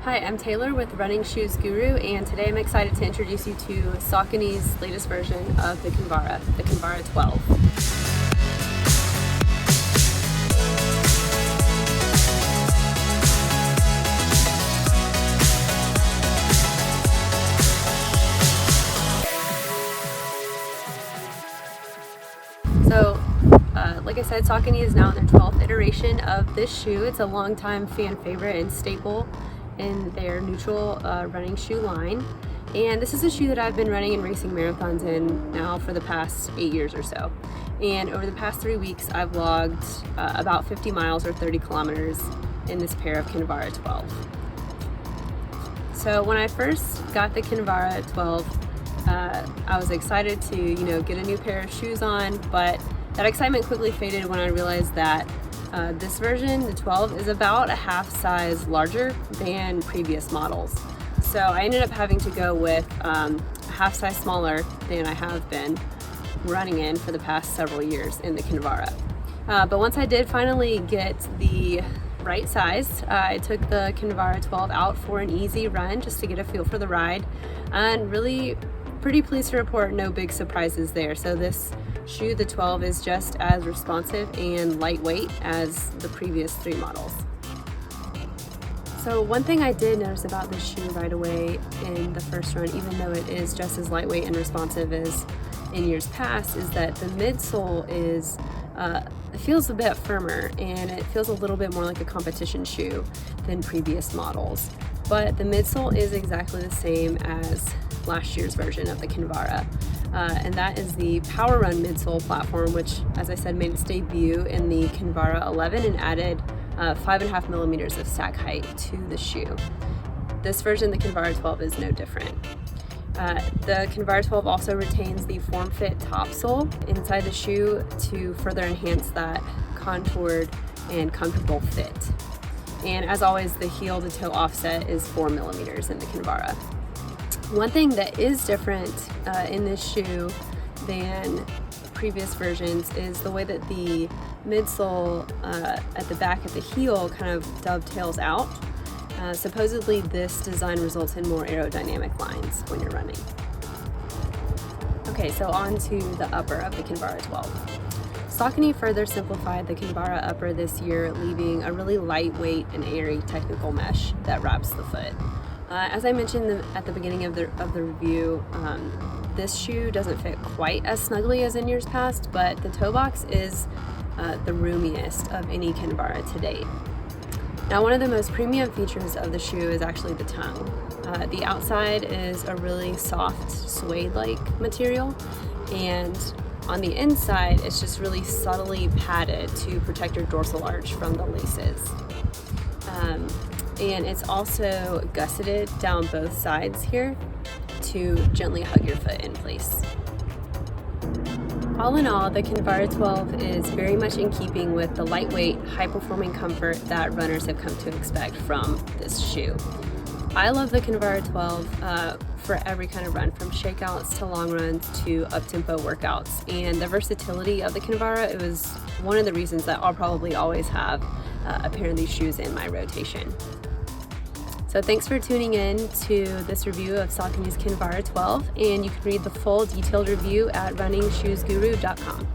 Hi, I'm Taylor with Running Shoes Guru, and today I'm excited to introduce you to Saucony's latest version of the Kinvara 12. Like I said, Saucony is now in their 12th iteration of this shoe. It's a longtime fan favorite and staple in their neutral running shoe line. And this is a shoe that I've been running and racing marathons in now for the past 8 years or so. And over the past 3 weeks, I've logged about 50 miles or 30 kilometers in this pair of Kinvara 12. So when I first got the Kinvara 12, I was excited to, get a new pair of shoes on, but that excitement quickly faded when I realized that this version, the 12, is about a half size larger than previous models. So I ended up having to go with a half size smaller than I have been running in for the past several years in the Kinvara. But once I did finally get the right size, I took the Kinvara 12 out for an easy run just to get a feel for the ride, and really pretty pleased to report no big surprises there. So this shoe, the 12, is just as responsive and lightweight as the previous 3 models. So one thing I did notice about this shoe right away in the first run, even though it is just as lightweight and responsive as in years past, is that the midsole is it feels a bit firmer, and it feels a little bit more like a competition shoe than previous models. But the midsole is exactly the same as last year's version of the Kinvara. And that is the Power Run midsole platform, which, as I said, made its debut in the Kinvara 11 and added 5.5 millimeters of sag height to the shoe. This version, the Kinvara 12, is no different. The Kinvara 12 also retains the form-fit top sole inside the shoe to further enhance that contoured and comfortable fit. And as always, the heel to toe offset is 4 millimeters in the Kinvara. One thing that is different in this shoe than previous versions is the way that the midsole at the back of the heel kind of dovetails out. Supposedly this design results in more aerodynamic lines when you're running. Okay, so on to the upper of the Kinvara 12. Saucony further simplified the Kinvara upper this year, leaving a really lightweight and airy technical mesh that wraps the foot. As I mentioned at the beginning of the review, this shoe doesn't fit quite as snugly as in years past, but the toe box is the roomiest of any Kinvara to date. Now, one of the most premium features of the shoe is actually the tongue. The outside is a really soft suede-like material, and on the inside it's just really subtly padded to protect your dorsal arch from the laces. And it's also gusseted down both sides here to gently hug your foot in place. All in all, the Kinvara 12 is very much in keeping with the lightweight, high-performing comfort that runners have come to expect from this shoe. I love the Kinvara 12 for every kind of run, from shakeouts to long runs to up-tempo workouts. And the versatility of the Kinvara, it was one of the reasons that I'll probably always have a pair of these shoes in my rotation. So thanks for tuning in to this review of Saucony's Kinvara 12, and you can read the full detailed review at runningshoesguru.com.